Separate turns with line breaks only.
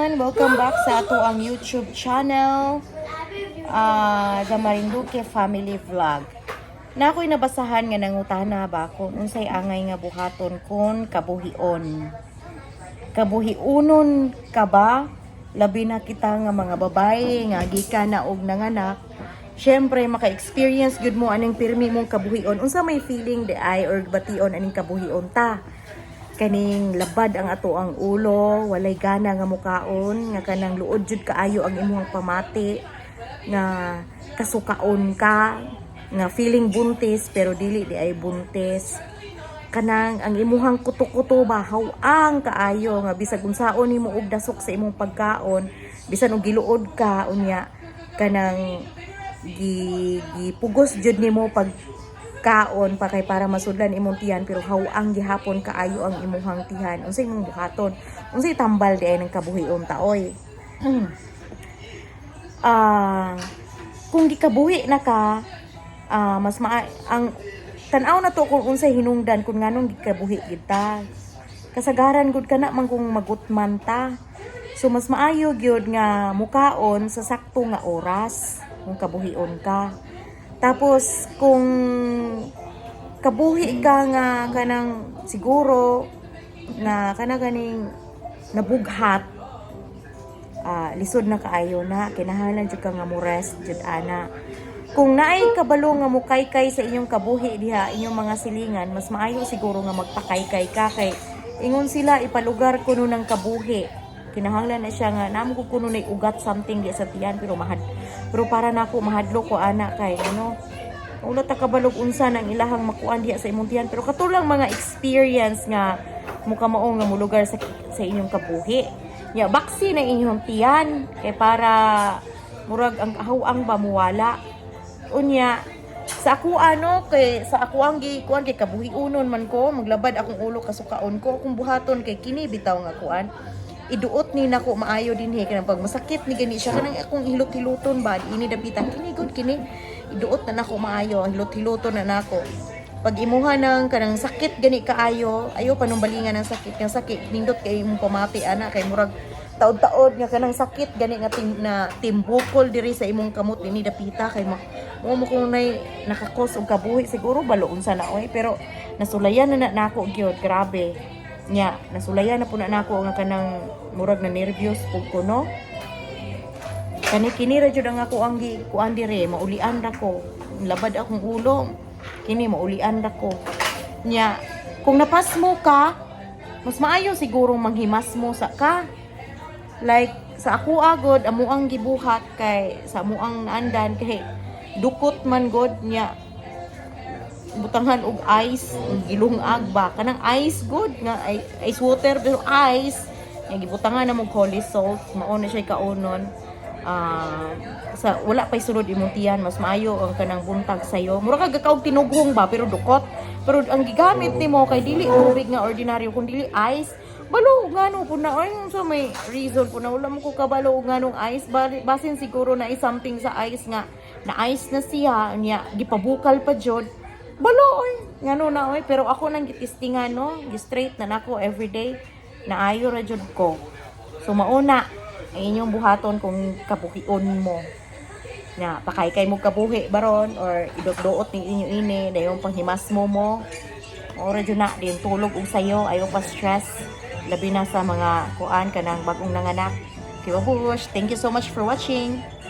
everyone! Welcome back sa ato ang YouTube channel, The Marinduque Family Vlog. Na ako'y nabasahan nga nangutana ba kung unsay angay nga buhaton kon kabuhion. Kabuhionon ka ba? Labi na kita nga mga babae nga gikan na og nanganak. Syempre maka-experience gud mo aning pirmi mong kabuhion. Unsa may feeling di ay or bation aning kabuhion ta? Kaning labad ang ato ang ulo, walay gana nga mukaon, nga kanang luod jud kaayo ang imong pamati, nga kasukaon ka, nga feeling buntis pero dili di ay buntis. Kanang ang imuhang kuto-kuto bahaw ang kaayo nga bisag unsaon nimo og dasok sa imong pagkaon, bisan og giluod ka unya kanang gipugos jud nimo pag kaon pa kay para masudlan imong tiyan pero hawang gihapon kaayo ang imuhang tiyan. Unsay imong buhaton? Unsay tambal di ay ng kabuhion taoy? Kung gikabuhi na ka, mas ang tan-aw na to kung unsay hinungdan kung nganong gikabuhi kita. Kasagaran gud kana man kung magutman ta. So mas maayo gyud nga mukaon sa sakto nga oras kung kabuhion ka. Tapos kung kabuhi ka nga kanang siguro na ganing nabughat, lisod na kaayo na kinahanglan jud ka nga mo rest jud ana. Kung naay kabalo nga mukaykay sa inyong kabuhi diha inyong mga silingan, mas maayo siguro nga magpakaykay ka kay ingon sila ipalugar kuno ng kabuhi. Kinahanglan na siya nga namo ko kuno nay ugat something di sa tiyan pero para nako mahadlo ko ana kay ulo ta kabalog unsa nang ilahang makuan diha sa imong tiyan pero katulang mga experience nga muka mao nga mulugar sa inyong kabuhi. Ya baksi na inyong tiyan kay para murag ang kahawang ba muwala. Unya sa ako kay sa ako ang gikuan kay kabuhiunon man ko maglabad akong ulo kasukaon ko akong buhaton kay kini bitaw nga kuan iduot ni nako maayo dinhi kanang pag masakit ni gani siya kanang akong hilot-hiluton ba ini dapitan kini good kini iduot na nako maayo hilot-hiluton na nako pag imuha ng kanang sakit gani kaayo ayo panumbalingan ng sakit ng sakit nindot kay imong pamati ana kay murag taod-taod nga kanang sakit gani nga timbukol diri sa imong kamot ini dapita kay mo kung nay nakakos og kabuhi siguro baloon sa naoy pero nasulayan na nako gyud grabe nya nasulayan na po na nako nga kanang murag na nervyos pug kuno kini ra jud ang ako ang kuan dire maulian ra ko labad akong ulo kini maulian ra ko nya kung napasmo ka mas maayo siguro manghimas mo sa ka like sa ako agod amo ang gibuhat kay sa amo ang naandan kay dukot man god nya butangan og ice gilungag ba kanang ice good nga ice water pero ice nga gibutangan na mo holy salt mao na siya kaunon sa wala pay sulod imong tiyan mas maayo ang kanang buntag sayo mura ka gakaog tinughong ba pero dukot pero ang gigamit nimo kay dili tubig nga ordinaryo kun dili ice balo ngano pud na ay so may reason pud na wala mo ko kabalo nganong ice basin siguro na something sa ice nga na ice na siya nya gipabukal pa jud balo oy ngano na oy pero ako nang gitistingan gi-straight na nako everyday na ayo ra jud ko so mauna ay inyong buhaton kung kabuhion mo nya pakaykay mo kabuhi baron or idot-duot ni inyo ini dayon panghimas mo ora jud na din tulog og sayo ayo pa stress labi na sa mga kuan kanang bagong nanganak. Kiwabush, thank you so much for watching.